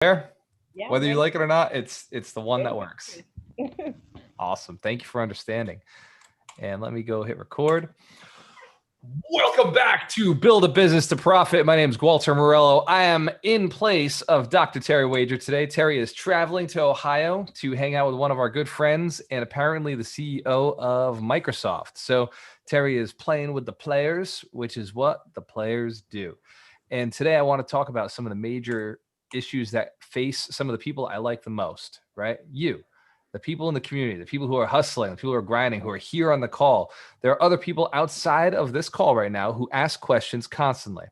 There, Yeah, whether you ready. like it or not, it's the one Ready that for works. this. Awesome. Thank you for understanding. And let me go hit record. Welcome back to Build a Business to Profit. My name is Gualter Amarelo. I am in place of Dr. Terry Wager today. Terry is traveling to Ohio to hang out with one of our good friends and apparently the CEO of Microsoft. So Terry is playing with the players, which is what the players do. And today I want to talk about some of the major issues that face some of the people I like the most, right? You, the people in the community, the people who are hustling, the people who are grinding, who are here on the call. There are other people outside of this call right now who ask questions constantly.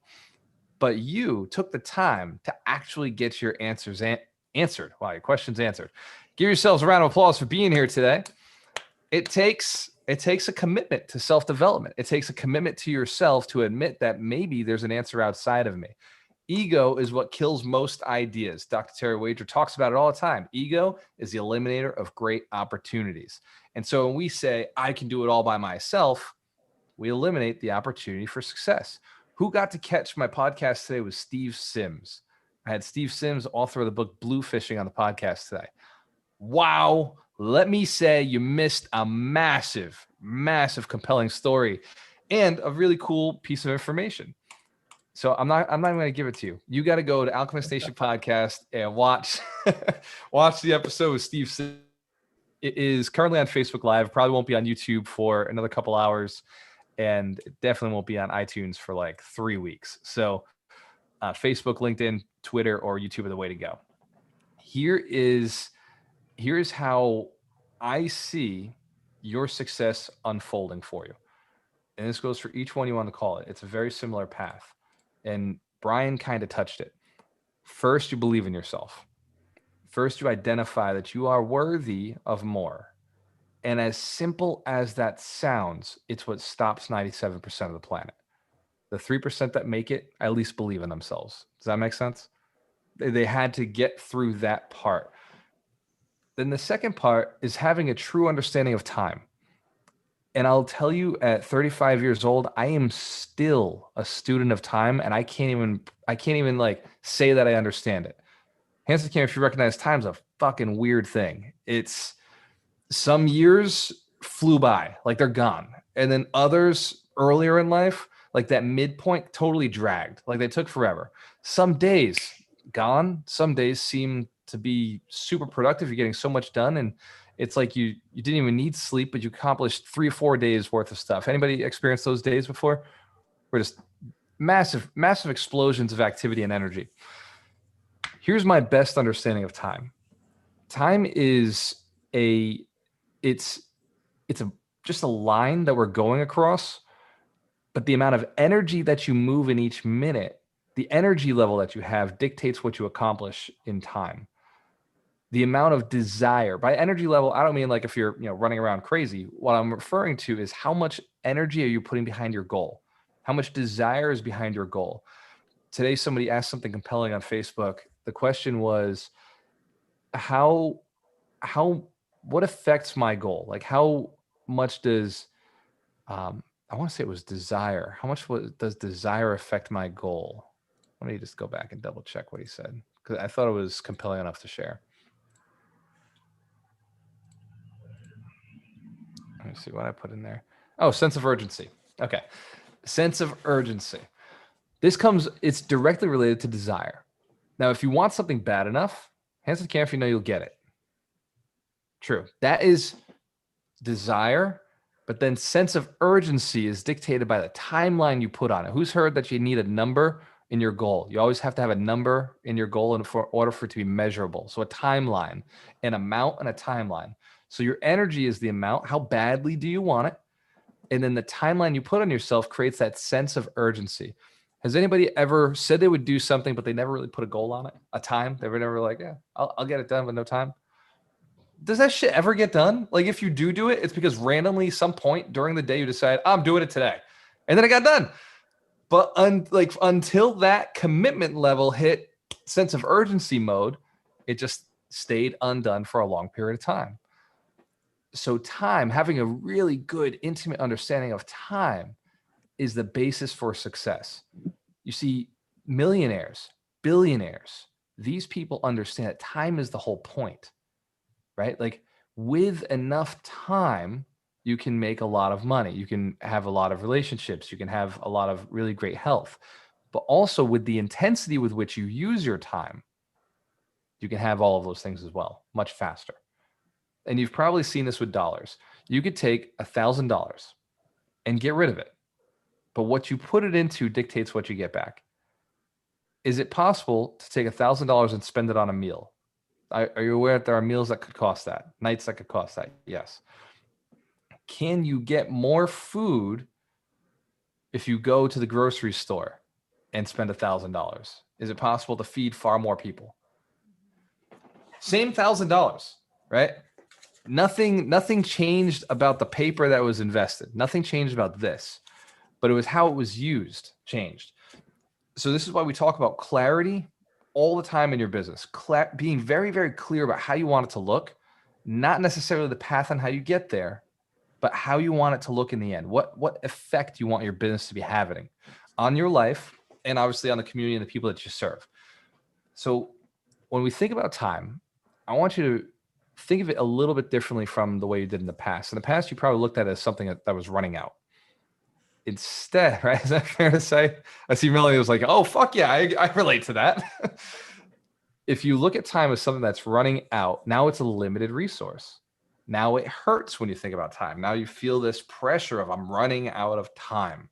But you took the time to actually get your answers answered. Wow, your questions answered. Give yourselves a round of applause for being here today. It takes a commitment to self-development. It takes a commitment to yourself to admit that maybe there's an answer outside of me. Ego is what kills most ideas. Dr. Terry Wager talks about it all the time. Ego is the eliminator of great opportunities. And so when we say, I can do it all by myself, we eliminate the opportunity for success. Who got to catch my podcast today was Steve Sims. I had Steve Sims, author of the book Blue Fishing, on the podcast today. Wow. Let me say you missed a massive, massive, compelling story and a really cool piece of information. So I'm not even going to give it to you. You got to go to Alchemist Nation podcast and watch watch the episode with Steve Sims. It is currently on Facebook Live. Probably won't be on YouTube for another couple hours, and it definitely won't be on iTunes for like 3 weeks. So Facebook, LinkedIn, Twitter, or YouTube are the way to go. Here's how I see your success unfolding for you. And this goes for each one you want to call it. It's a very similar path. And Brian kind of touched it. First, you believe in yourself. First, you identify that you are worthy of more. And as simple as that sounds, it's what stops 97% of the planet. The 3% that make it at least believe in themselves. Does that make sense? They had to get through that part. Then the second part is having a true understanding of time. And I'll tell you, at 35 years old, I am still a student of time, and I can't even like say that I understand it. Hanson Cam, if you recognize, time's a fucking weird thing. It's some years flew by, like they're gone. And then others earlier in life, like that midpoint, totally dragged, like they took forever. Some days gone, some days seem to be super productive. You're getting so much done, and it's like you didn't even need sleep, but you accomplished 3 or 4 days worth of stuff. Anybody experienced those days before? We're just massive, massive explosions of activity and energy. Here's my best understanding of time. Time is a it's it's a just a line that we're going across, but the amount of energy that you move in each minute, the energy level that you have dictates what you accomplish in time. The amount of desire, by energy level, I don't mean like if you're running around crazy. What I'm referring to is how much energy are you putting behind your goal? How much desire is behind your goal? Today, somebody asked something compelling on Facebook. The question was, how what affects my goal? Like, how much does I want to say it was desire. How much does desire affect my goal? Let me just go back and double check what he said, because I thought it was compelling enough to share. Let me see what I put in there. Oh, sense of urgency. Okay. Sense of urgency. It's directly related to desire. Now, if you want something bad enough, hands the camera, you know you'll get it. True. That is desire, but then sense of urgency is dictated by the timeline you put on it. Who's heard that you need a number in your goal? You always have to have a number in your goal in order for it to be measurable. So a timeline, an amount, and a timeline. So your energy is the amount. How badly do you want it? And then the timeline you put on yourself creates that sense of urgency. Has anybody ever said they would do something, but they never really put a goal on it, a time? They were never like, yeah, I'll get it done with no time. Does that shit ever get done? Like, if you do it, it's because randomly some point during the day you decide, I'm doing it today. And then it got done. But until that commitment level hit sense of urgency mode, it just stayed undone for a long period of time. So time, having a really good, intimate understanding of time, is the basis for success. You see, millionaires, billionaires, these people understand that time is the whole point, right? Like with enough time, you can make a lot of money. You can have a lot of relationships. You can have a lot of really great health. But also with the intensity with which you use your time, you can have all of those things as well, much faster. And you've probably seen this with dollars. You could take $1,000 and get rid of it. But what you put it into dictates what you get back. Is it possible to take $1,000 and spend it on a meal? Are you aware that there are meals that could cost that, nights that could cost that? Yes. Can you get more food if you go to the grocery store and spend $1,000? Is it possible to feed far more people? Same $1,000, right? Nothing changed about the paper that was invested. Nothing changed about this, but it was how it was used changed. So this is why we talk about clarity all the time in your business. Being very, very clear about how you want it to look, not necessarily the path on how you get there, but how you want it to look in the end. What effect you want your business to be having on your life and obviously on the community and the people that you serve. So when we think about time, I want you to think of it a little bit differently from the way you did in the past. In the past, you probably looked at it as something that was running out. Instead, right? Is that fair to say? I see Melanie was like, oh, fuck yeah, I relate to that. If you look at time as something that's running out, now it's a limited resource. Now it hurts when you think about time. Now you feel this pressure of I'm running out of time.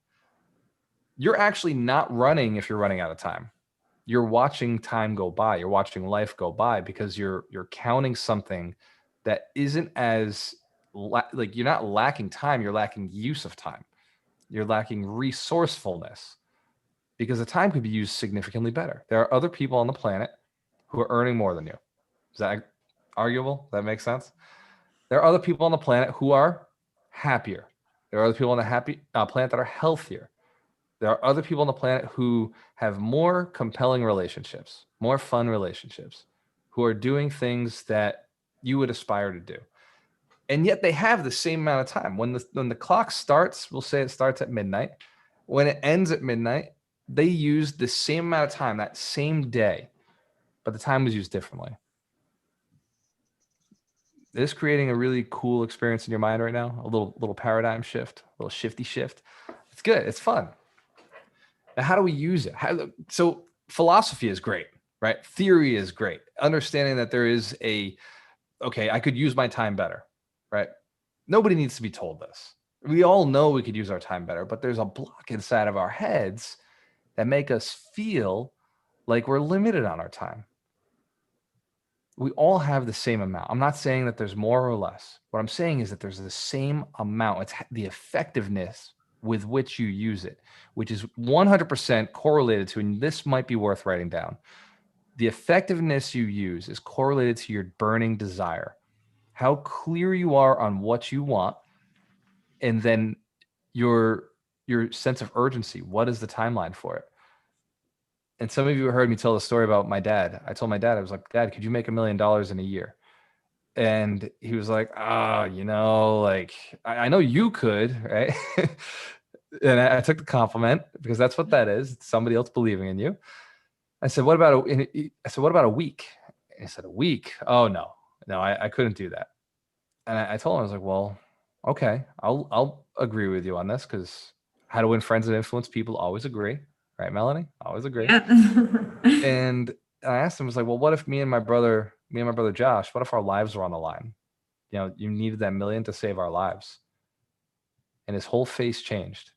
You're actually not running if you're running out of time. You're watching time go by. You're watching life go by because you're counting something that isn't as like you're not lacking time. You're lacking use of time. You're lacking resourcefulness because the time could be used significantly better. There are other people on the planet who are earning more than you. Is that arguable? That makes sense? There are other people on the planet who are happier. There are other people on the planet that are healthier. There are other people on the planet who have more compelling relationships, more fun relationships, who are doing things that you would aspire to do. And yet they have the same amount of time. When the clock starts, we'll say it starts at midnight. When it ends at midnight, they use the same amount of time that same day, but the time was used differently. Is creating a really cool experience in your mind right now? A little paradigm shift, a little shifty shift. It's good. It's fun. Now, how do we use it? So philosophy is great, right? Theory is great. Understanding that there is okay, I could use my time better, right? Nobody needs to be told this. We all know we could use our time better, but there's a block inside of our heads that make us feel like we're limited on our time. We all have the same amount. I'm not saying that there's more or less. What I'm saying is that there's the same amount. It's the effectiveness with which you use it, which is 100% correlated to, and this might be worth writing down. The effectiveness you use is correlated to your burning desire, how clear you are on what you want, and then your sense of urgency. What is the timeline for it? And some of you heard me tell the story about my dad. I told my dad, I was like, Dad, could you make $1 million in a year? And he was like, like, I know you could, right? And I took the compliment because that's what that is. It's somebody else believing in you. I said, what about a week? And he said, a week? Oh, no, I couldn't do that. And I told him, I was like, well, okay, I'll agree with you on this because how to win friends and influence people always agree. Right, Melanie? Always agree. Yeah. And I asked him, I was like, well, what if me and my brother Josh, what if our lives were on the line? You needed that $1 million to save our lives. And his whole face changed.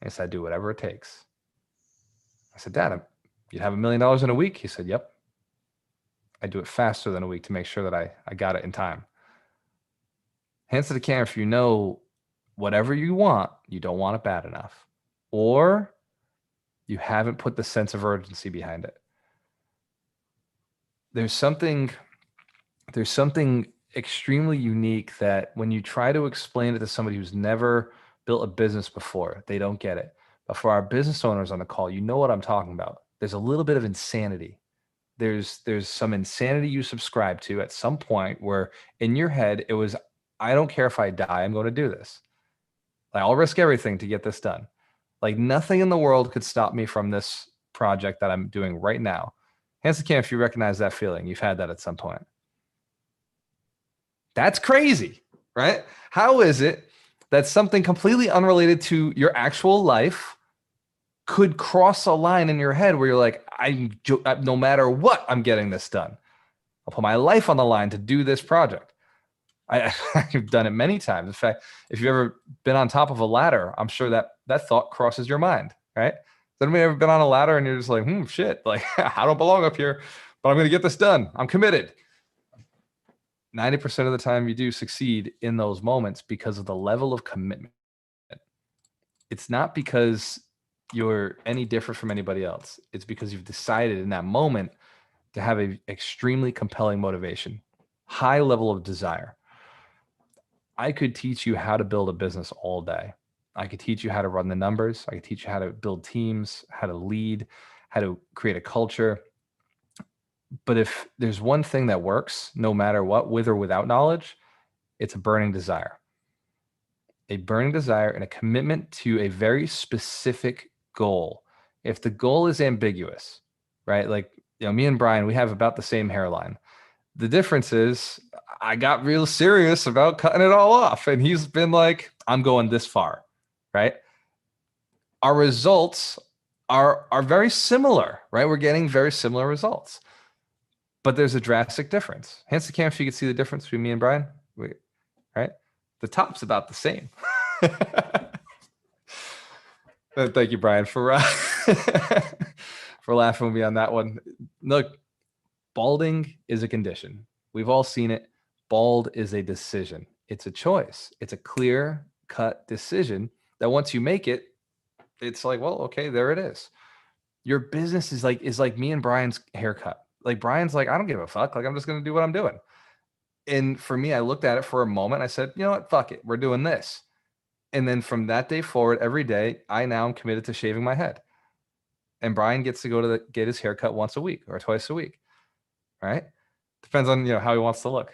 And he said, I'd do whatever it takes. I said, Dad, you'd have $1 million in a week? He said, yep. I'd do it faster than a week to make sure that I got it in time. Hands to the camera if you know whatever you want, you don't want it bad enough. Or you haven't put the sense of urgency behind it. There's something extremely unique that when you try to explain it to somebody who's never built a business before, they don't get it. But for our business owners on the call, you know what I'm talking about. There's a little bit of insanity. There's some insanity you subscribe to at some point where in your head it was, I don't care if I die, I'm going to do this. Like, I'll risk everything to get this done. Like, nothing in the world could stop me from this project that I'm doing right now. Hands the camera if you recognize that feeling. You've had that at some point. That's crazy, right? How is it that something completely unrelated to your actual life could cross a line in your head where you're like, no matter what, I'm getting this done. I'll put my life on the line to do this project. I've done it many times. In fact, if you've ever been on top of a ladder, I'm sure that thought crosses your mind, right? Has anybody ever been on a ladder and you're just like, shit, like I don't belong up here, but I'm going to get this done. I'm committed. 90% of the time you do succeed in those moments because of the level of commitment. It's not because you're any different from anybody else. It's because you've decided in that moment to have an extremely compelling motivation, high level of desire. I could teach you how to build a business all day. I could teach you how to run the numbers. I could teach you how to build teams, how to lead, how to create a culture. But if there's one thing that works, no matter what, with or without knowledge, it's a burning desire. A burning desire and a commitment to a very specific goal. If the goal is ambiguous, right? Like, me and Brian, we have about the same hairline. The difference is I got real serious about cutting it all off. And he's been like, I'm going this far, right? Our results are very similar, right? We're getting very similar results. But there's a drastic difference. Hands the camera if you can see the difference between me and Brian. Right? The top's about the same. Thank you, Brian, for for laughing with me on that one. Look, balding is a condition. We've all seen it. Bald is a decision. It's a choice. It's a clear-cut decision that once you make it, it's like, well, okay, there it is. Your business is like me and Brian's haircut. Like Brian's like, I don't give a fuck. Like, I'm just going to do what I'm doing. And for me, I looked at it for a moment. I said, you know what? Fuck it. We're doing this. And then from that day forward, every day, I now am committed to shaving my head. And Brian gets to go to get his haircut once a week or twice a week. Right? Depends on, how he wants to look.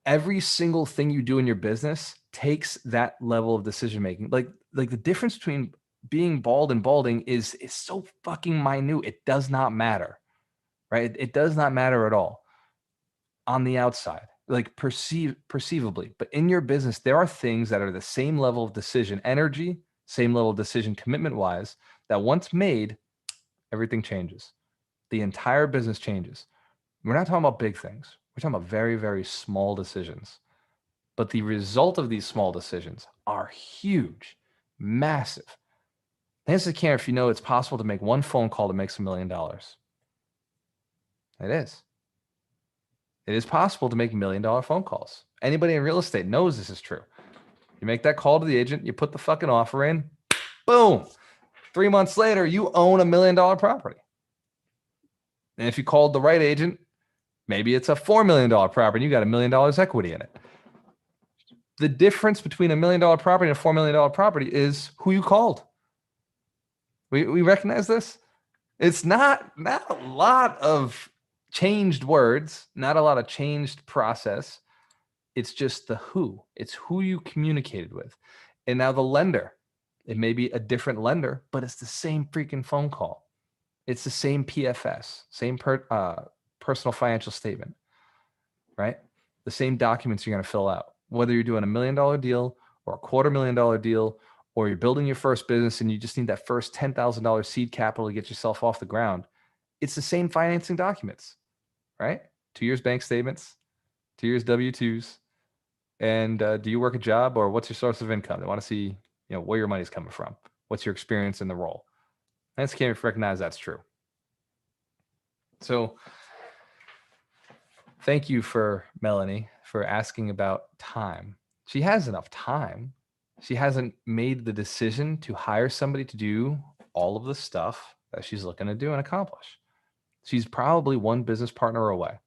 Every single thing you do in your business takes that level of decision making. Like the difference between being bald and balding is so fucking minute. It does not matter, right? It does not matter at all on the outside, like perceivably. But in your business, there are things that are the same level of decision energy, same level of decision commitment wise, that once made, everything changes. The entire business changes. We're not talking about big things. We're talking about very, very small decisions. But the result of these small decisions are huge, massive. Hands to the camera if you know it's possible to make one phone call that makes $1 million. It is. It is possible to make $1 million phone calls. Anybody in real estate knows this is true. You make that call to the agent, you put the fucking offer in, boom. 3 months later, you own $1 million property. And if you called the right agent, maybe it's a $4 million property and you got $1 million equity in it. The difference between $1 million property and a $4 million property is who you called. We recognize this? It's not a lot of changed words, not a lot of changed process. It's just the who. It's who you communicated with. And now the lender, it may be a different lender, but it's the same freaking phone call. It's the same PFS, same personal financial statement, right? The same documents you're going to fill out, whether you're doing $1 million deal or a $250,000 deal, or you're building your first business and you just need that first $10,000 seed capital to get yourself off the ground. It's the same financing documents, right? 2 years bank statements, 2 years W-2s. And do you work a job or what's your source of income? They want to see, where your money's coming from. What's your experience in the role? And it's can't recognize that's true. So thank you for Melanie for asking about time. She has enough time. She hasn't made the decision to hire somebody to do all of the stuff that she's looking to do and accomplish. She's probably one business partner away,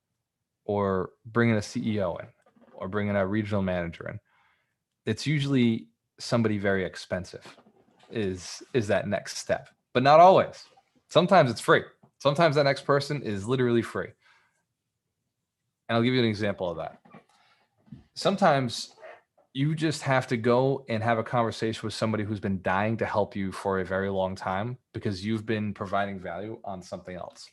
or bringing a CEO in, or bringing a regional manager in. It's usually somebody very expensive is that next step, but not always. Sometimes it's free. Sometimes that next person is literally free. And I'll give you an example of that. Sometimes You just have to go and have a conversation with somebody who's been dying to help you for a very long time because you've been providing value on something else.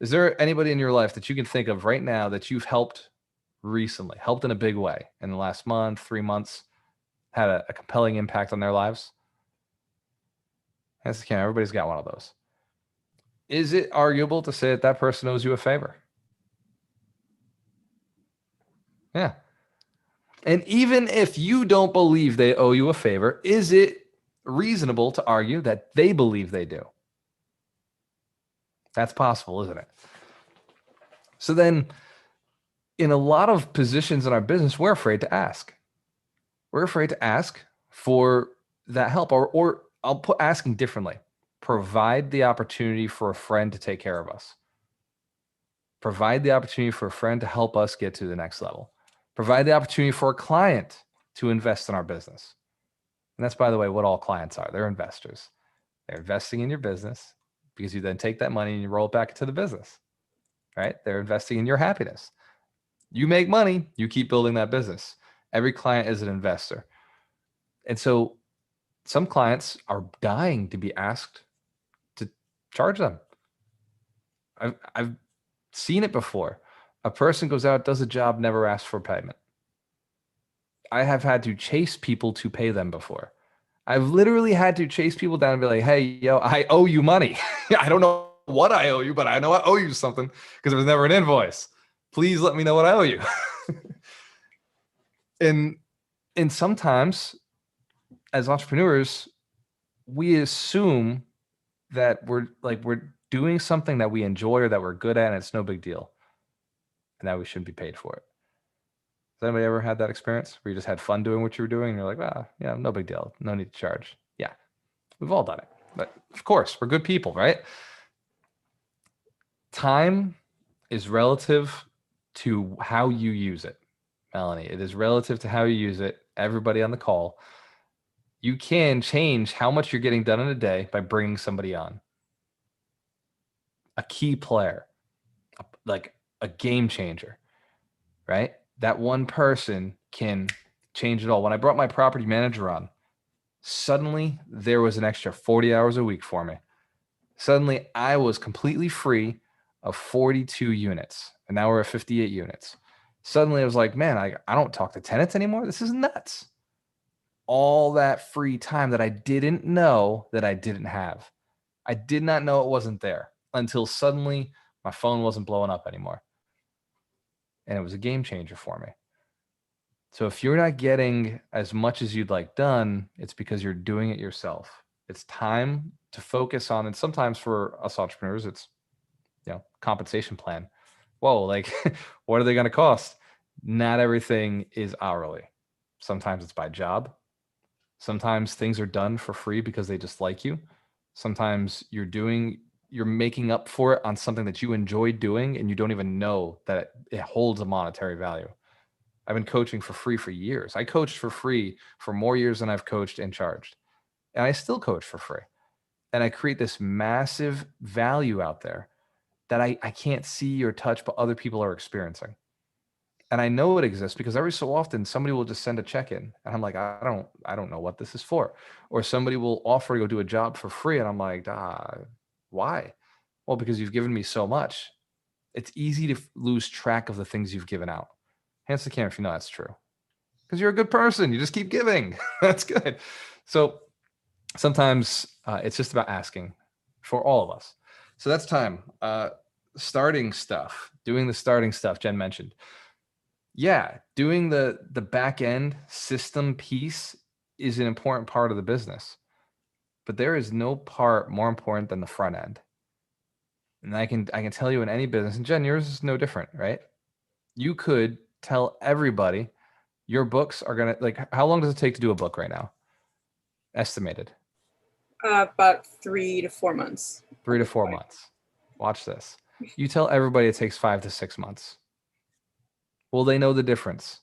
Is there anybody in your life that you can think of right now that you've helped recently, helped in a big way in the last month, 3 months, had a compelling impact on their lives? That's the camera. Everybody's got one of those. Is it arguable to say that that person owes you a favor? Yeah. And even if you don't believe they owe you a favor, is it reasonable to argue that they believe they do? That's possible, isn't it? So then, in a lot of positions in our business, we're afraid to ask. We're afraid to ask for that help, or I'll put asking differently. Provide the opportunity for a friend to take care of us. Provide the opportunity for a friend to help us get to the next level. Provide the opportunity for a client to invest in our business. And that's, by the way, what all clients are. They're investors. They're investing in your business because you then take that money and you roll it back into the business, right? They're investing in your happiness. You make money, you keep building that business. Every client is an investor. And so some clients are dying to be asked to charge them. I've seen it before. A person goes out, does a job, never asks for payment. I have had to chase people to pay them before. I've literally had to chase people down and be like, hey, yo, I owe you money. I don't know what I owe you, but I know I owe you something because there was never an invoice. Please let me know what I owe you. And sometimes as entrepreneurs, we assume that we're doing something that we enjoy or that we're good at, and it's no big deal, and that we shouldn't be paid for it. Has anybody ever had that experience where you just had fun doing what you were doing and you're like, ah, yeah, no big deal. No need to charge. Yeah, we've all done it. But of course, we're good people, right? Time is relative to how you use it, Melanie. It is relative to how you use it. Everybody on the call, you can change how much you're getting done in a day by bringing somebody on. A key player, like a game changer, right? That one person can change it all. When I brought my property manager on, suddenly there was an extra 40 hours a week for me. Suddenly I was completely free of 42 units, and now we're at 58 units. Suddenly I was like, man, I don't talk to tenants anymore. This is nuts. All that free time that I didn't know that I didn't have. I did not know it wasn't there until suddenly my phone wasn't blowing up anymore. And it was a game changer for me. So if you're not getting as much as you'd like done, it's because you're doing it yourself. It's time to focus on, and sometimes for us entrepreneurs, it's, compensation plan. Whoa, like what are they going to cost? Not everything is hourly. Sometimes it's by job. Sometimes things are done for free because they just like you. Sometimes you're making up for it on something that you enjoy doing and you don't even know that it holds a monetary value. I've been coaching for free for years. I coached for free for more years than I've coached and charged. And I still coach for free. And I create this massive value out there that I can't see or touch, but other people are experiencing. And I know it exists because every so often somebody will just send a check in and I'm like, I don't know what this is for. Or somebody will offer to go do a job for free. And I'm like, why? Well, because you've given me so much. It's easy to lose track of the things you've given out. Hands to the camera if you know that's true. Because you're a good person. You just keep giving. That's good. So sometimes it's just about asking for all of us. So that's time. Starting stuff, doing the starting stuff Jen mentioned. Yeah, doing the back end system piece is an important part of the business. But there is no part more important than the front end. And I can tell you in any business, and Jen, yours is no different, right? You could tell everybody your books are going to, like, how long does it take to do a book right now? Estimated. About 3 to 4 months. 3 to 4 months. Watch this. You tell everybody it takes 5 to 6 months. Will they know the difference?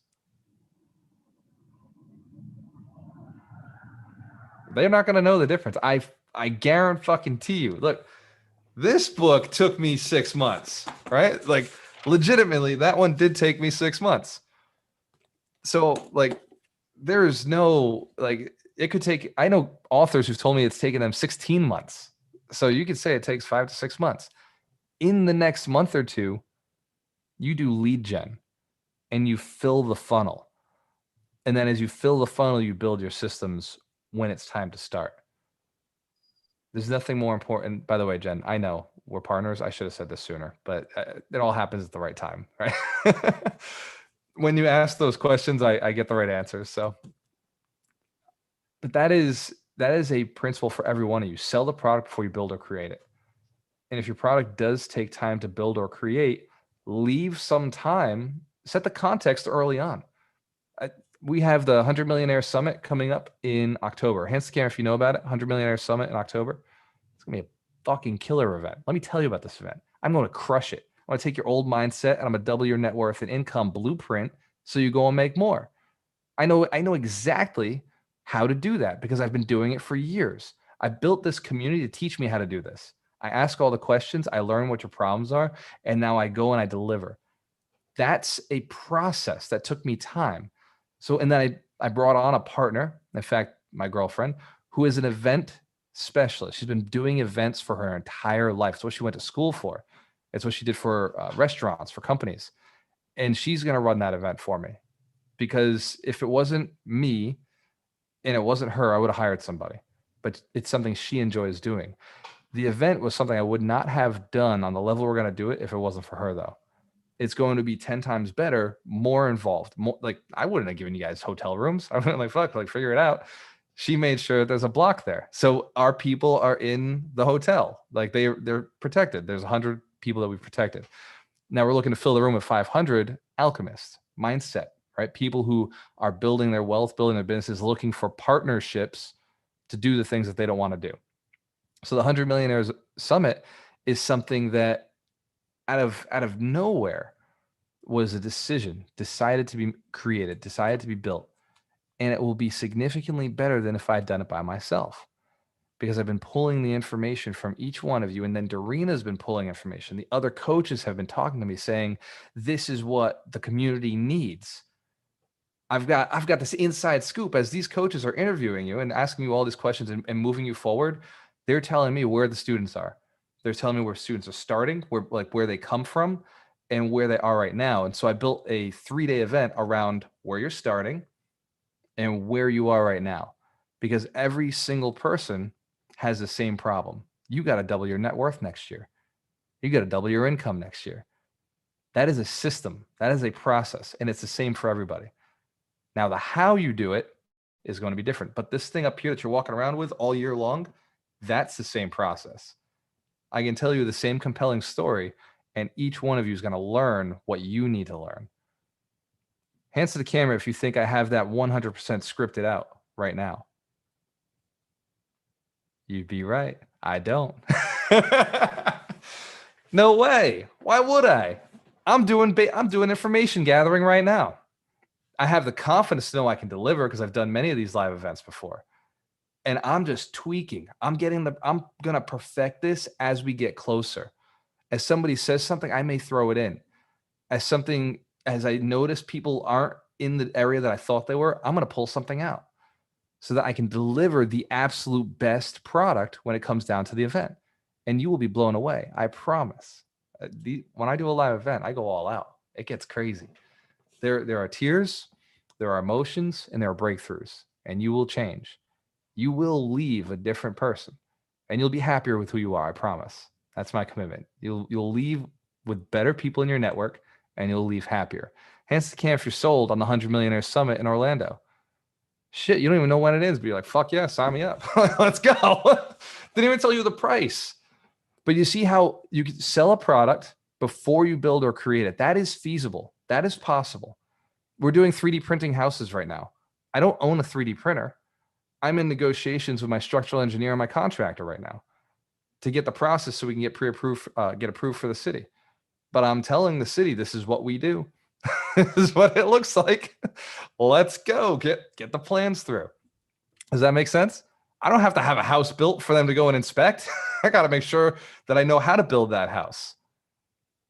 They're not going to know the difference. I guarantee you. Look, this book took me 6 months, right? Like, legitimately, that one did take me 6 months. So, like, there's no, like, it could take, I know authors who've told me it's taken them 16 months. So you could say it takes 5 to 6 months. In the next month or two, you do lead gen and you fill the funnel. And then as you fill the funnel, you build your systems when it's time to start. There's nothing more important. By the way, Jen, I know we're partners. I should have said this sooner, but it all happens at the right time, right? When you ask those questions, I get the right answers. So, but that is a principle for every one of you. Sell the product before you build or create it. And if your product does take time to build or create, leave some time, set the context early on. We have the 100 Millionaires Summit coming up in October. Hands to the camera if you know about it. 100 Millionaires Summit in October. It's going to be a fucking killer event. Let me tell you about this event. I'm going to crush it. I'm going to take your old mindset and I'm going to double your net worth and income blueprint so you go and make more. I know exactly how to do that because I've been doing it for years. I built this community to teach me how to do this. I ask all the questions, I learn what your problems are, and now I go and I deliver. That's a process that took me time. So, and then I brought on a partner, in fact, my girlfriend, who is an event specialist. She's been doing events for her entire life. It's what she went to school for. It's what she did for restaurants, for companies. And she's going to run that event for me. Because if it wasn't me and it wasn't her, I would have hired somebody. But it's something she enjoys doing. The event was something I would not have done on the level we're going to do it if it wasn't for her, though. It's going to be 10 times better, more involved. More, like, I wouldn't have given you guys hotel rooms. I wouldn't like, fuck, like, figure it out. She made sure there's a block there. So our people are in the hotel. Like, they're protected. There's 100 people that we've protected. Now we're looking to fill the room with 500 alchemists, mindset, right? People who are building their wealth, building their businesses, looking for partnerships to do the things that they don't want to do. So the 100 Millionaires Summit is something that out of nowhere was a decision decided to be created, decided to be built. And it will be significantly better than if I'd done it by myself because I've been pulling the information from each one of you. And then Doreena's been pulling information. The other coaches have been talking to me saying, this is what the community needs. I've got this inside scoop as these coaches are interviewing you and asking you all these questions and moving you forward. They're telling me where the students are. They're telling me where students are starting, where they come from and where they are right now. And so I built a 3-day event around where you're starting and where you are right now, because every single person has the same problem. You got to double your net worth next year. You got to double your income next year. That is a system. That is a process. And it's the same for everybody. Now, the how you do it is going to be different. But this thing up here that you're walking around with all year long, that's the same process. I can tell you the same compelling story, and each one of you is going to learn what you need to learn. Hands to the camera if you think I have that 100% scripted out right now. You'd be right. I don't. No way. Why would I? I'm doing information gathering right now. I have the confidence to know I can deliver because I've done many of these live events before. And I'm just tweaking. I'm going to perfect this as we get closer. As somebody says something, I may throw it in. As I notice people aren't in the area that I thought they were, I'm going to pull something out so that I can deliver the absolute best product when it comes down to the event. And you will be blown away. I promise. When I do a live event, I go all out. It gets crazy. There are tears, there are emotions, and there are breakthroughs, and you will change. You will leave a different person and you'll be happier with who you are. I promise. That's my commitment. You'll leave with better people in your network and you'll leave happier. Hands to the camera if you're sold on the 100 Millionaires Summit in Orlando. Shit, you don't even know when it is, but you're like, fuck yeah, sign me up. Let's go. Didn't even tell you the price. But you see how you can sell a product before you build or create it. That is feasible. That is possible. We're doing 3D printing houses right now. I don't own a 3D printer. I'm in negotiations with my structural engineer and my contractor right now to get the process so we can get pre-approved, get approved for the city. But I'm telling the city, this is what we do. This is what it looks like. Let's go get the plans through. Does that make sense? I don't have to have a house built for them to go and inspect. I got to make sure that I know how to build that house,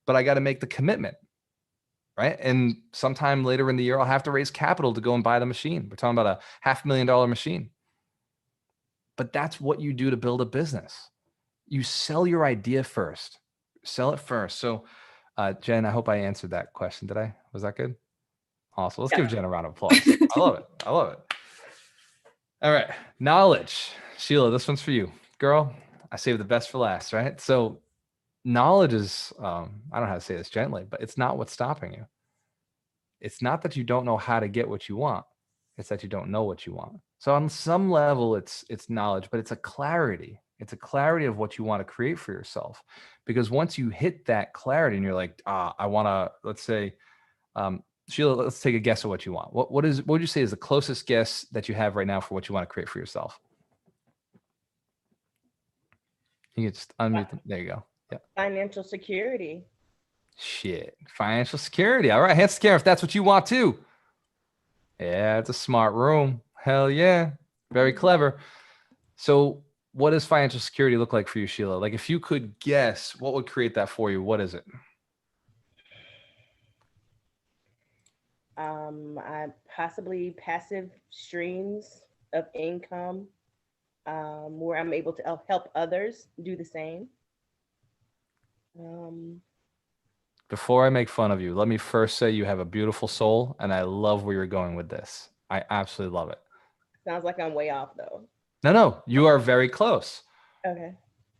but I got to make the commitment. right? And sometime later in the year, I'll have to raise capital to go and buy the machine. We're talking about a $500,000 machine. But that's what you do to build a business. You sell your idea first. Sell it first. So, Jen, I hope I answered that question. Did I? Was that good? Awesome. Let's give Jen a round of applause. I love it. I love it. All right. Knowledge. Sheila, this one's for you. Girl, I saved the best for last, right? So knowledge is, I don't know how to say this gently, but it's not what's stopping you. It's not that you don't know how to get what you want. It's that you don't know what you want. So on some level, it's knowledge, but it's a clarity. It's a clarity of what you want to create for yourself. Because once you hit that clarity and you're like, I want to, let's say, Sheila, let's take a guess at what you want. What would you say is the closest guess that you have right now for what you want to create for yourself? You can just unmute them. There you go. Yeah. Financial security. Shit. Financial security. All right. Hands to the camera if that's what you want too. Yeah, it's a smart room. Hell yeah. Very clever. So what does financial security look like for you, Sheila? Like if you could guess, what would create that for you? What is it? I possibly passive streams of income where I'm able to help others do the same. Before I make fun of you, let me first say you have a beautiful soul, and I love where you're going with this. I absolutely love it. Sounds like I'm way off though. No, you are very close. Okay.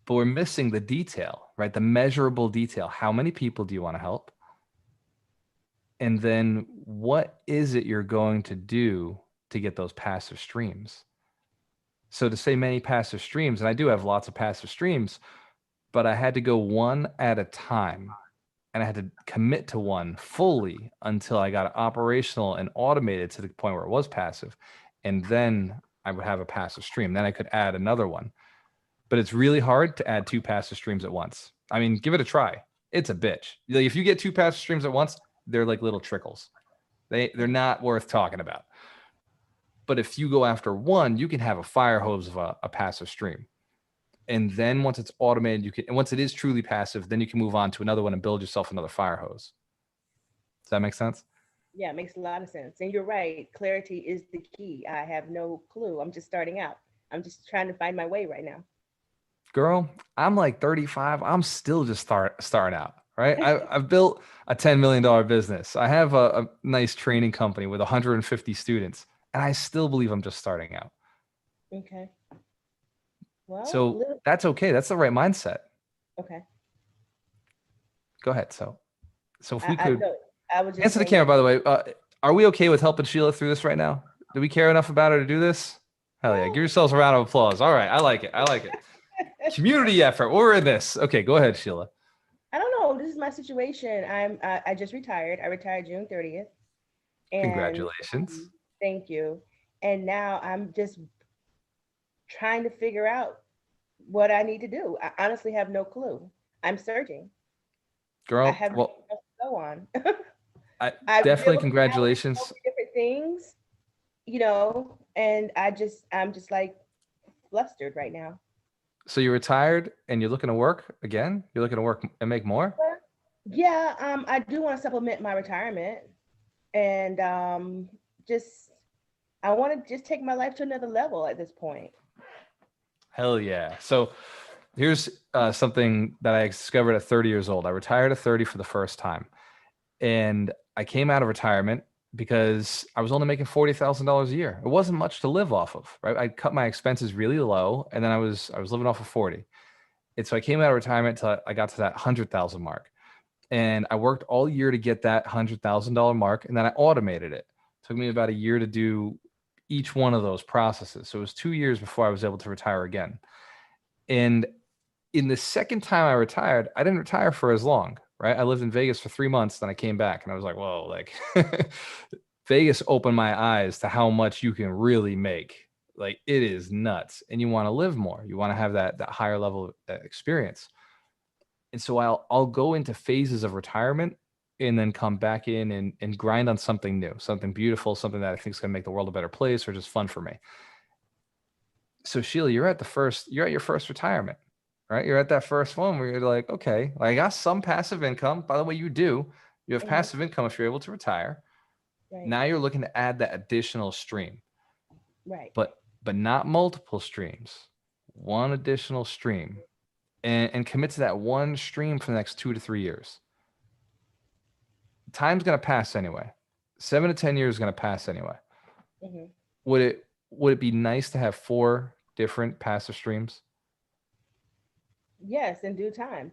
But we're missing the detail, right? The measurable detail. How many people do you want to help? And then what is it you're going to do to get those passive streams? So to say many passive streams, and I do have lots of passive streams, but I had to go one at a time. And I had to commit to one fully until I got it operational and automated to the point where it was passive. And then I would have a passive stream. Then I could add another one. But it's really hard to add 2 passive streams at once. I mean, give it a try. It's a bitch. Like if you get 2 passive streams at once, they're like little trickles. They're not worth talking about. But if you go after one, you can have a fire hose of a passive stream. And then once it's automated, you can, and once it is truly passive, then you can move on to another one and build yourself another fire hose. Does that make sense? Yeah, it makes a lot of sense. And you're right. Clarity is the key. I have no clue. I'm just starting out. I'm just trying to find my way right now. Girl, I'm like 35. I'm still just starting out, right? I've built a $10 million business. I have a nice training company with 150 students, and I still believe I'm just starting out. Okay. Well, so that's okay. That's the right mindset. Okay. Go ahead. So if we could I would just answer the camera, by the way, are we okay with helping Sheila through this right now? Do we care enough about her to do this? Hell yeah. Give yourselves a round of applause. All right. I like it. Community effort. We're in this. Okay. Go ahead, Sheila. I don't know. This is my situation. I just retired. I retired June 30th. And, congratulations. Thank you. And now I'm just trying to figure out what I need to do. I honestly have no clue. I'm searching. Girl, I have nothing else to go on. I definitely congratulations. Different things, and I'm just like flustered right now. So you're retired and you're looking to work again? You're looking to work and make more? Yeah, I do want to supplement my retirement, and I want to just take my life to another level at this point. Hell yeah. So here's something that I discovered at 30 years old. I retired at 30 for the first time. And I came out of retirement because I was only making $40,000 a year. It wasn't much to live off of, right? I cut my expenses really low, and then I was living off of 40. And so I came out of retirement till I got to that 100,000 mark. And I worked all year to get that $100,000 mark, and then I automated it. It took me about a year to do each one of those processes. So it was 2 years before I was able to retire again. And in the second time I retired, I didn't retire for as long, right? I lived in Vegas for 3 months, then I came back and I was like, whoa, like Vegas opened my eyes to how much you can really make. Like it is nuts. And you want to live more. You want to have that higher level of experience. And so I'll go into phases of retirement and then come back in and grind on something new, something beautiful, something that I think is going to make the world a better place or just fun for me. So Sheila, you're at your first retirement, right? You're at that first one where you're like, okay, I got some passive income. By the way, you do. You have passive income if you're able to retire. Right. Now you're looking to add that additional stream, Right. but not multiple streams, one additional stream, and commit to that one stream for the next 2 to 3 years. Time's going to pass anyway. 7 to 10 years is going to pass anyway. Mm-hmm. Would it be nice to have 4 different passive streams? Yes, in due time.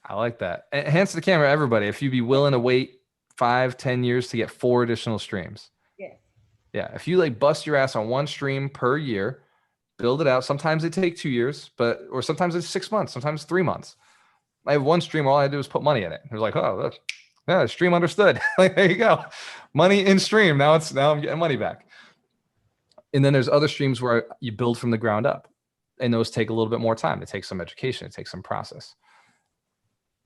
I like that. And hands to the camera, everybody, if you'd be willing to wait 5-10 years to get 4 additional streams. Yes. Yeah. If you like bust your ass on one stream per year, build it out. Sometimes they take 2 years, or sometimes it's 6 months, sometimes 3 months. I have one stream. All I do is put money in it. It was like, oh, yeah, stream understood. Like, there you go. Money in stream. Now I'm getting money back. And then there's other streams where you build from the ground up, and those take a little bit more time. It takes some education. It takes some process.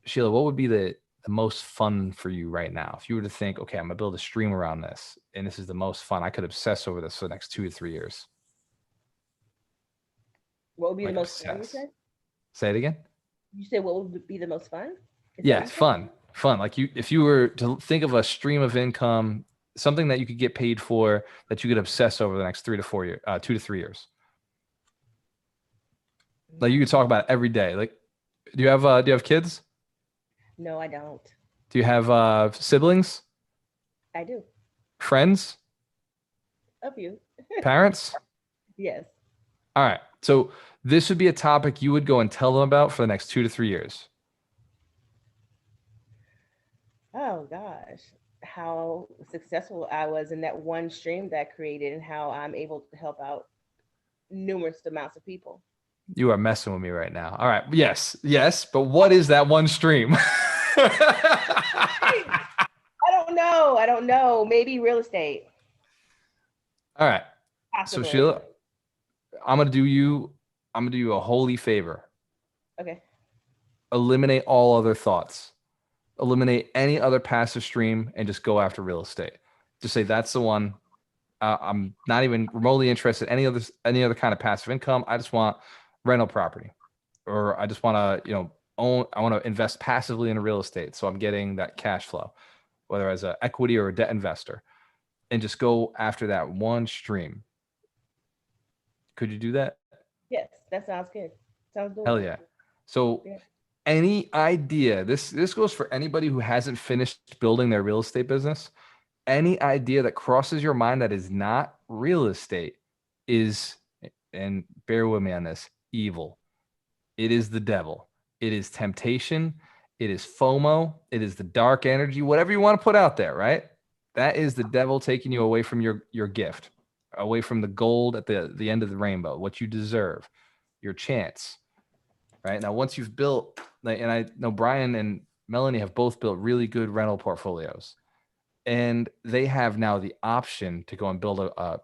Sheila, what would be the most fun for you right now? If you were to think, okay, I'm gonna build a stream around this, and this is the most fun, I could obsess over this for the next 2 to 3 years. What would be Like the most fun, you obsess. said? Say it again. You said what would be the most fun? Is that Yeah, what you it's said? fun. Like if you were to think of a stream of income, something that you could get paid for that you could obsess over the next 3 to 4 years, 2 to 3 years. Like you could talk about it every day. Like, do you have kids? No, I don't. Do you have siblings, I do. friends, A few. parents? Yes. All right. So this would be a topic you would go and tell them about for the next 2 to 3 years. Oh gosh, how successful I was in that one stream that I created, and how I'm able to help out numerous amounts of people. You are messing with me right now. All right. Yes. But what is that one stream? I don't know. Maybe real estate. All right. Possibly. So Sheila, I'm gonna do you a holy favor. Okay. Eliminate all other thoughts. Eliminate any other passive stream and just go after real estate. Just say that's the one. I'm not even remotely interested in any other kind of passive income. I just want rental property, or I just want to I want to invest passively in real estate, so I'm getting that cash flow, whether as an equity or a debt investor, and just go after that one stream. Could you do that? Yes, that sounds good. Sounds good. Hell yeah. So Yeah. any idea, this goes for anybody who hasn't finished building their real estate business. Any idea that crosses your mind that is not real estate is, and bear with me on this, evil. It is the devil. It is temptation. It is FOMO. It is the dark energy, whatever you want to put out there, right? That is the devil taking you away from your gift, away from the gold at the end of the rainbow, what you deserve, your chance. Right now, once you've built, and I know Brian and Melanie have both built really good rental portfolios, and they have now the option to go and build a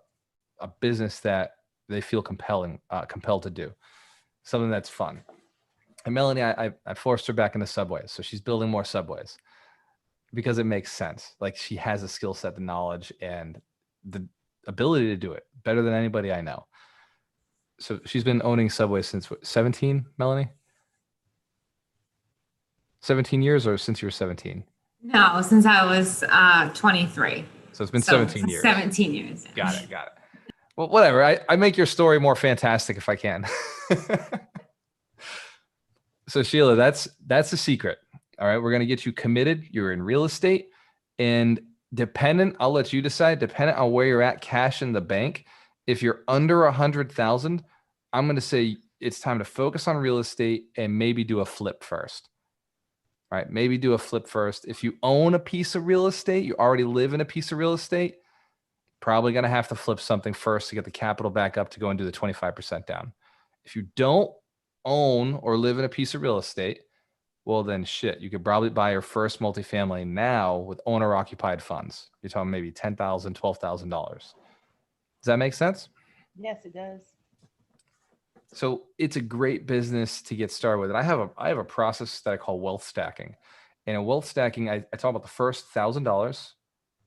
business that they feel compelled to do, something that's fun. And Melanie, I forced her back into subways, so she's building more subways because it makes sense. Like, she has a skill set, the knowledge, and the ability to do it better than anybody I know. So she's been owning Subway since 17, Melanie? 17 years, or since you were 17? No, since I was 23. So it's been 17 years. 17 years. Got it. Well, whatever. I make your story more fantastic if I can. So Sheila, that's the secret. All right. We're going to get you committed. You're in real estate, and I'll let you decide, dependent on where you're at cash in the bank. If you're under 100,000, I'm going to say it's time to focus on real estate and maybe do a flip first. Right? Maybe do a flip first. If you own a piece of real estate, you already live in a piece of real estate, probably going to have to flip something first to get the capital back up to go and do the 25% down. If you don't own or live in a piece of real estate, well, then shit, you could probably buy your first multifamily now with owner occupied funds. You're talking maybe $10,000, $12,000. Does that make sense? Yes, it does. So it's a great business to get started with. And I have a process that I call wealth stacking. And in wealth stacking, I talk about the first $1,000.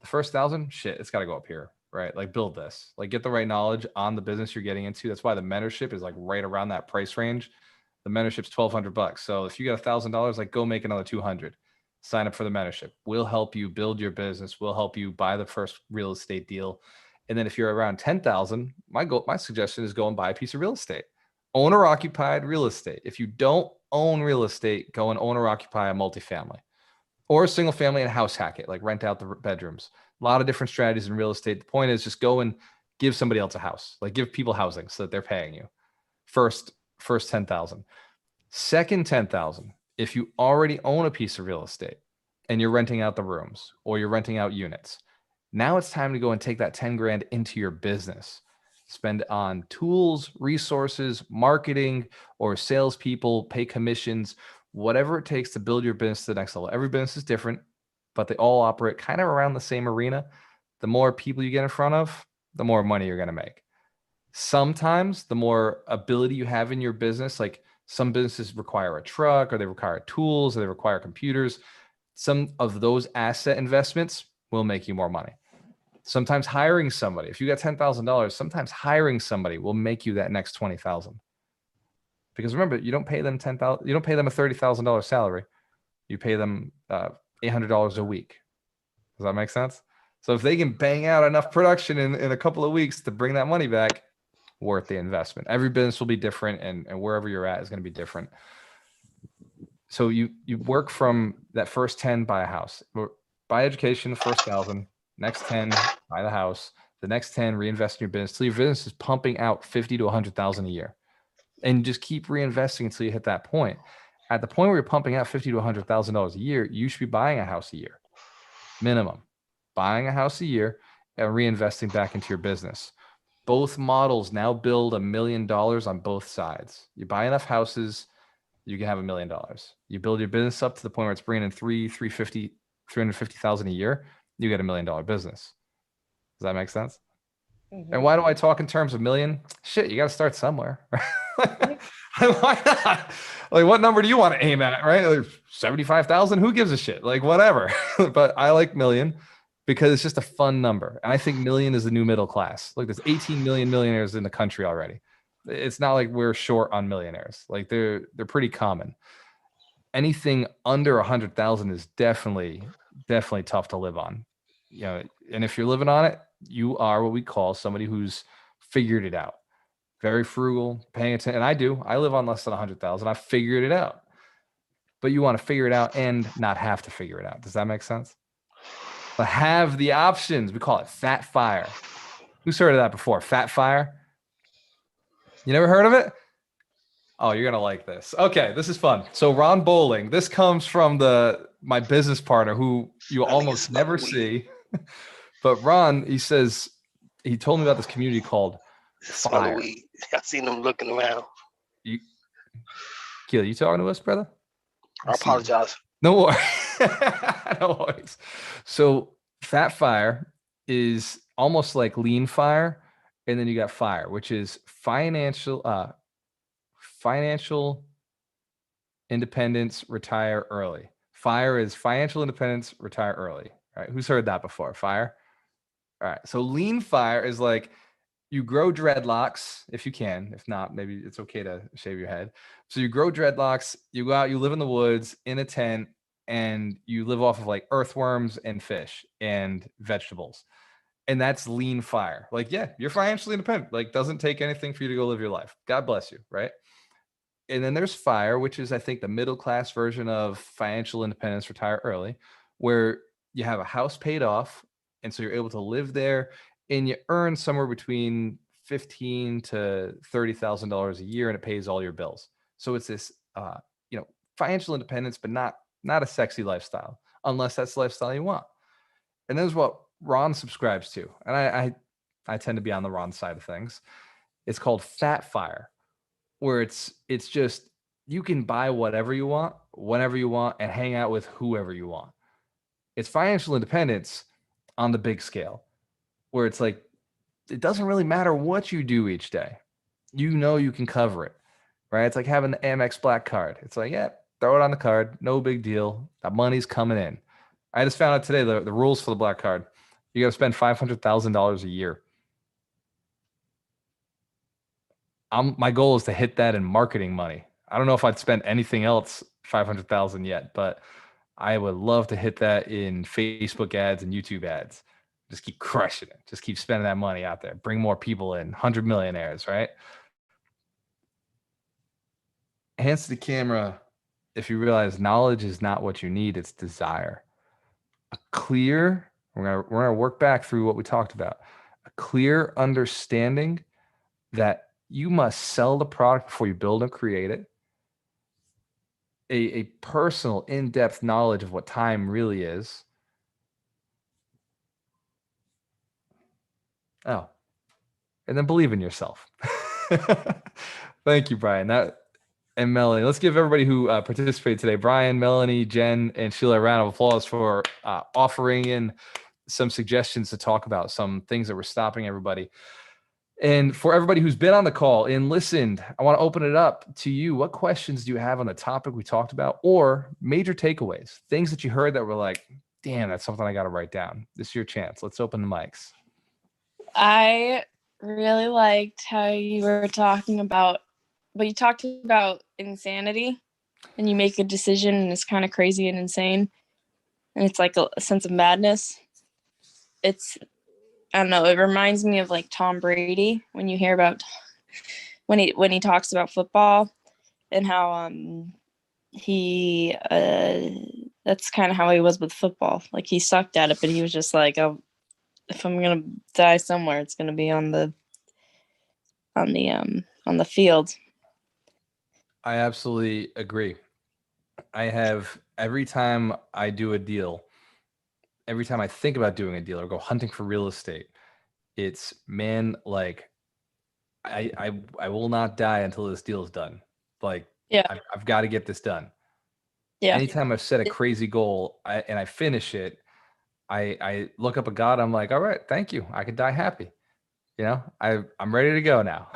The first 1,000, shit, it's got to go up here, right? Like, build this, like, get the right knowledge on the business you're getting into. That's why the mentorship is like right around that price range. The mentorship's $1,200. So if you got $1,000, like, go make another 200. sign up for the mentorship. We'll help you build your business. We'll help you buy the first real estate deal. And then if you're around 10,000, my suggestion is go and buy a piece of real estate. Owner occupied real estate. If you don't own real estate, go and owner occupy a multifamily or a single family and house hack it, like rent out the bedrooms. A lot of different strategies in real estate. The point is just go and give somebody else a house, like give people housing so that they're paying you. First 10,000. Second 10,000. If you already own a piece of real estate and you're renting out the rooms or you're renting out units, now it's time to go and take that 10 grand into your business. Spend on tools, resources, marketing, or salespeople, pay commissions, whatever it takes to build your business to the next level. Every business is different, but they all operate kind of around the same arena. The more people you get in front of, the more money you're going to make. Sometimes the more ability you have in your business, like some businesses require a truck or they require tools or they require computers. Some of those asset investments will make you more money. Sometimes hiring somebody, if you got $10,000, sometimes hiring somebody will make you that next 20,000. Because remember, you don't pay them $10,000, you don't pay them a $30,000 salary. You pay them $800 a week. Does that make sense? So if they can bang out enough production in a couple of weeks to bring that money back, worth the investment. Every business will be different, and wherever you're at is going to be different. So you work from that first 10, buy a house, buy education, the first 1,000, next 10, buy the house, the next 10, reinvest in your business till your business is pumping out 50 to 100,000 a year, and just keep reinvesting until you hit that point. At the point where you're pumping out 50 to $100,000 a year, you should be buying a house a year, minimum, buying a house a year and reinvesting back into your business. Both models now build $1 million on both sides. You buy enough houses, you can have $1 million. You build your business up to the point where it's bringing in 350,000 a year, you get $1 million business. Does that make sense? Mm-hmm. And why do I talk in terms of million? Shit, you got to start somewhere. Why not? Like, what number do you want to aim at, right? Like 75,000? Who gives a shit? Like, whatever. But I like million because it's just a fun number. And I think million is the new middle class. Like, there's 18 million millionaires in the country already. It's not like we're short on millionaires. Like, they're pretty common. Anything under 100,000 is definitely tough to live on. You know, and if you're living on it, you are what we call somebody who's figured it out. Very frugal, paying attention. And I live on less than 100,000. I figured it out. But you want to figure it out and not have to figure it out. Does that make sense? But have the options. We call it fat fire. Who's heard of that before? Fat fire? You never heard of it? Oh, you're going to like this. Okay, this is fun. So Ron Bowling, this comes from my business partner who you almost never see. But Ron, he says, he told me about this community called Fire. I've seen them looking around. Keely, you talking to us, brother? I apologize. No worries. No worries. So Fat Fire is almost like Lean Fire. And then you got FIRE, which is financial independence, retire early. FIRE is financial independence, retire early. All right. Who's heard that before? FIRE. All right. So Lean Fire is like you grow dreadlocks if you can. If not, maybe it's okay to shave your head. So you grow dreadlocks, you go out, you live in the woods in a tent, and you live off of like earthworms and fish and vegetables. And that's Lean Fire. Like, yeah, you're financially independent. Like, doesn't take anything for you to go live your life. God bless you, right? And then there's FIRE, which is, I think, the middle class version of financial independence, retire early, where you have a house paid off, and so you're able to live there, and you earn somewhere between $15,000 to $30,000 a year, and it pays all your bills. So it's this, financial independence, but not a sexy lifestyle, unless that's the lifestyle you want. And there's what Ron subscribes to, and I tend to be on the Ron side of things. It's called Fat Fire, where it's just you can buy whatever you want, whenever you want, and hang out with whoever you want. It's financial independence on the big scale, where it's like it doesn't really matter what you do each day. You know you can cover it, right? It's like having the Amex Black Card. It's like, yeah, throw it on the card, no big deal. That money's coming in. I just found out today the rules for the Black Card. You got to spend $500,000 a year. My goal is to hit that in marketing money. I don't know if I'd spend anything else $500,000 yet, but I would love to hit that in Facebook ads and YouTube ads. Just keep crushing it. Just keep spending that money out there. Bring more people in. 100 millionaires, right? Hands to the camera. If you realize knowledge is not what you need, it's desire. A clear, we're gonna work back through what we talked about. A clear understanding that you must sell the product before you build and create it. A personal, in-depth knowledge of what time really is. Oh, and then believe in yourself. Thank you, Brian. And Melanie. Let's give everybody who participated today, Brian, Melanie, Jen, and Sheila, a round of applause for offering in some suggestions to talk about, some things that were stopping everybody. And for everybody who's been on the call and listened, I want to open it up to you. What questions do you have on the topic we talked about, or major takeaways, things that you heard that were like, damn, that's something I got to write down? This is your chance. Let's open the mics. I really liked how you were talking about, but you talked about insanity, and you make a decision and it's kind of crazy and insane, and it's like a sense of madness. I don't know, it reminds me of like Tom Brady when you hear about when he talks about football and how he that's kind of how he was with football. Like he sucked at it, but he was just like, oh, if I'm gonna die somewhere, it's gonna be on the field. I absolutely agree. I have, every time I do a deal, every time I think about doing a deal or go hunting for real estate, it's, man, like I will not die until this deal is done. Like, Yeah. I've got to get this done. Yeah. Anytime I've set a crazy goal and I finish it, I look up at God. I'm like, all right, thank you. I could die happy. You know, I'm ready to go now.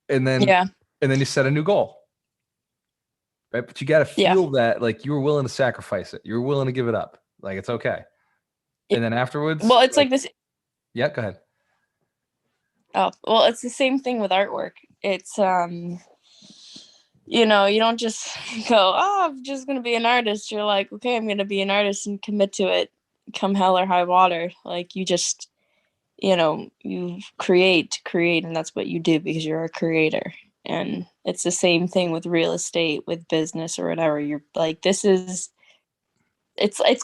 and then you set a new goal. Right. But you got to feel that like you were willing to sacrifice it. You were willing to give it up. Like, it's okay. And then afterwards. Well, it's like this. Yeah, go ahead. Oh, well, it's the same thing with artwork. It's, you know, you don't just go, oh, I'm just going to be an artist. You're like, okay, I'm going to be an artist and commit to it, come hell or high water. Like you just, you know, you create, and that's what you do because you're a creator. And it's the same thing with real estate, with business or whatever. You're like, it's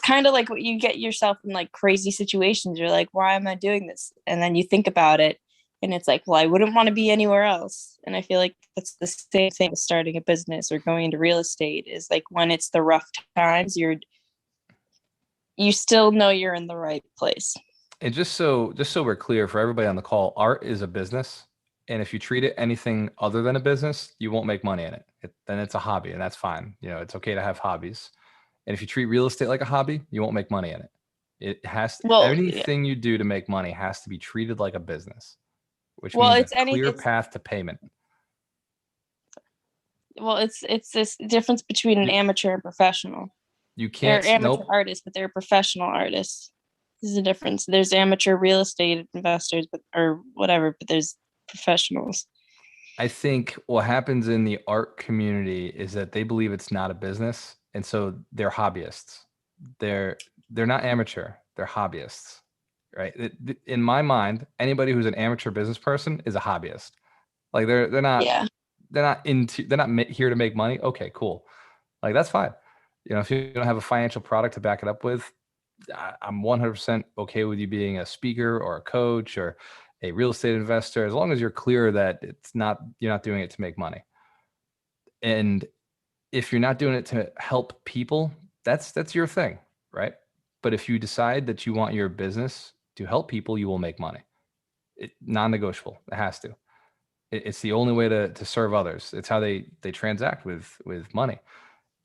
kind of like what you get yourself in like crazy situations. You're like, why am I doing this? And then you think about it and it's like, well, I wouldn't want to be anywhere else. And I feel like that's the same thing with starting a business or going into real estate, is like when it's the rough times, you still know you're in the right place. And just so we're clear for everybody on the call, art is a business. And if you treat it anything other than a business, you won't make money in it. Then it's a hobby, and that's fine. You know, it's okay to have hobbies. And if you treat real estate like a hobby, you won't make money in it. It has to, anything you do to make money has to be treated like a business, which means it's a clear path to payment. Well, it's this difference between an amateur and professional. You can't. They're amateur artists, but they're professional artists. There's a difference. There's amateur real estate investors, or whatever, but there's professionals. I think what happens in the art community is that they believe it's not a business, and so they're hobbyists. They're not amateur. They're hobbyists, right? In my mind, anybody who's an amateur business person is a hobbyist. Like they're not. Yeah. They're not here to make money. Okay, cool. Like that's fine. You know, if you don't have a financial product to back it up with, I'm 100% okay with you being a speaker or a coach or a real estate investor, as long as you're clear that you're not doing it to make money. And if you're not doing it to help people, that's your thing, right? But if you decide that you want your business to help people, you will make money. Non-negotiable. It has to. It's the only way to serve others. It's how they transact with money.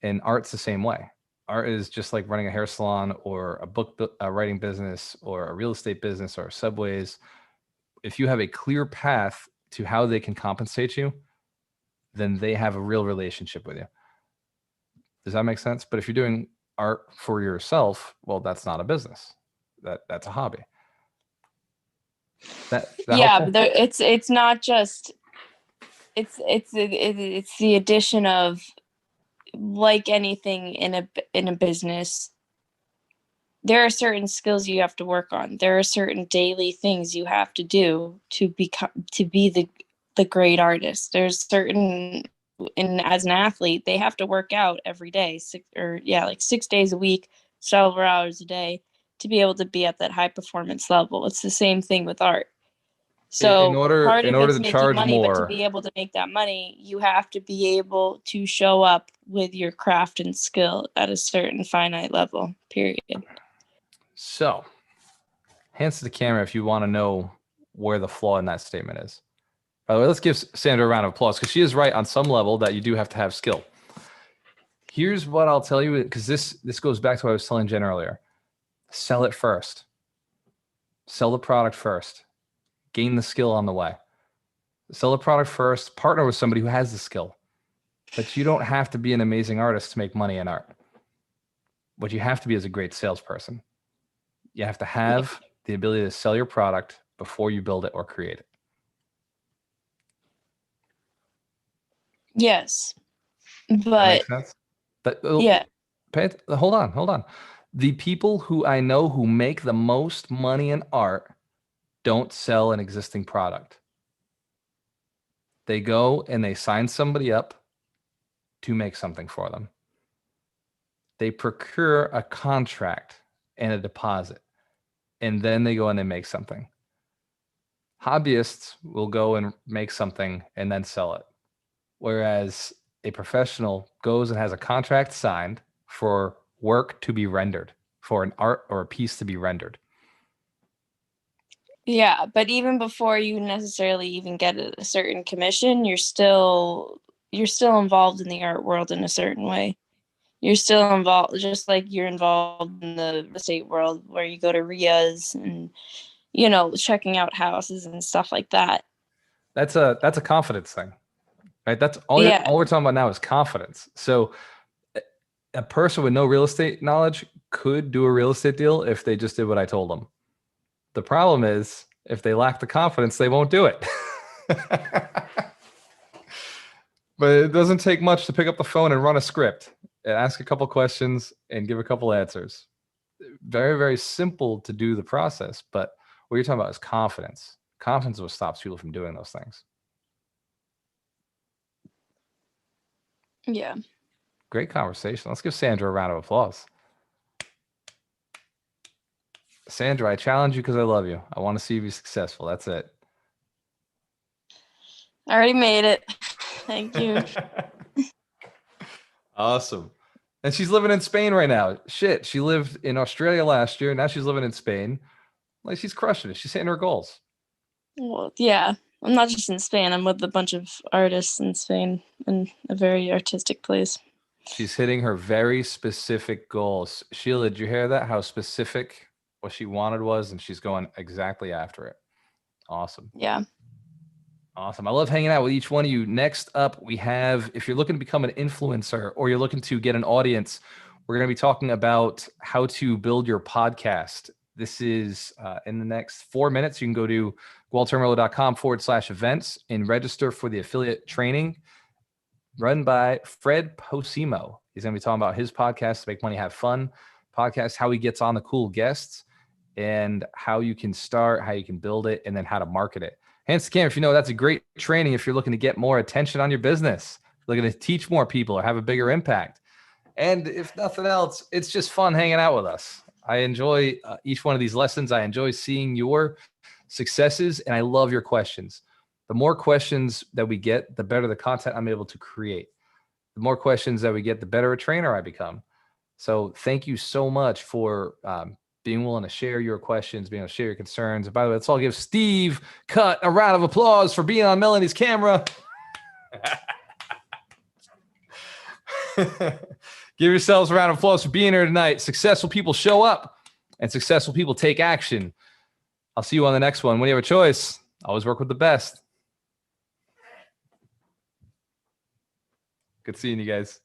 And art's the same way. Art is just like running a hair salon or a book writing business or a real estate business or Subways. If you have a clear path to how they can compensate you, then they have a real relationship with you. Does that make sense? But if you're doing art for yourself, well, that's not a business. That's a hobby. But it's not just, it's the addition of like anything in a business, there are certain skills you have to work on. There are certain daily things you have to do to be the great artist. There's certain, and as an athlete, they have to work out every day, 6 days a week, several hours a day, to be able to be at that high performance level. It's the same thing with art. So in order part of it's to making charge money, but to more, be able to make that money, you have to be able to show up with your craft and skill at a certain finite level, period. so hands to the camera if you want to know where the flaw in that statement is. By the way, let's give Sandra a round of applause because she is right on some level that you do have to have skill. Here's what I'll tell you, because this goes back to what I was telling Jen earlier. Sell it first. Sell the product first. Gain the skill on the way. Sell the product first. Partner with somebody who has the skill. But you don't have to be an amazing artist to make money in art. What you have to be is a great salesperson. You have to have the ability to sell your product before you build it or create it. Yes. That But makes sense? But yeah. Hold on. The people who I know who make the most money in art don't sell an existing product. They go and they sign somebody up to make something for them. They procure a contract and a deposit, and then they go and they make something. Hobbyists will go and make something and then sell it. Whereas a professional goes and has a contract signed for work to be rendered, for an art or a piece to be rendered. Yeah, but even before you necessarily even get a certain commission, you're still involved in the art world in a certain way. You're still involved, just like you're involved in the real estate world where you go to RIAs and, checking out houses and stuff like that. That's a confidence thing, right? That's all. Yeah. All we're talking about now is confidence. So a person with no real estate knowledge could do a real estate deal if they just did what I told them. The problem is if they lack the confidence, they won't do it. But it doesn't take much to pick up the phone and run a script and ask a couple questions and give a couple answers. Very, very simple to do the process. But what you're talking about is confidence. Confidence is what stops people from doing those things. Yeah. Great conversation. Let's give Sandra a round of applause. Sandra, I challenge you because I love you. I want to see you be successful. That's it. I already made it. Thank you. Awesome. And she's living in Spain right now. Shit, she lived in Australia last year. Now she's living in Spain. Like, she's crushing it. She's hitting her goals. Well, yeah. I'm not just in Spain. I'm with a bunch of artists in Spain in a very artistic place. She's hitting her very specific goals. Sheila, did you hear that? How specific what she wanted was, and she's going exactly after it. Awesome. Yeah. Awesome. I love hanging out with each one of you. Next up, we have, if you're looking to become an influencer or you're looking to get an audience, we're going to be talking about how to build your podcast. This is in the next 4 minutes. You can go to gualteramarelo.com/events and register for the affiliate training run by Fred Posimo. He's going to be talking about his podcast, Make Money, Have Fun podcast, how he gets on the cool guests and how you can start, how you can build it, and then how to market it. Hands to camera if you know that's a great training if you're looking to get more attention on your business, looking to teach more people or have a bigger impact. And if nothing else, it's just fun hanging out with us. I enjoy each one of these lessons. I enjoy seeing your successes, and I love your questions. The more questions that we get, the better the content I'm able to create. The more questions that we get, the better a trainer I become. So thank you so much for being willing to share your questions, being able to share your concerns. And by the way, let's all give Steve Cutt a round of applause for being on Melanie's camera. Give yourselves a round of applause for being here tonight. Successful people show up and successful people take action. I'll see you on the next one. When you have a choice, always work with the best. Good seeing you guys.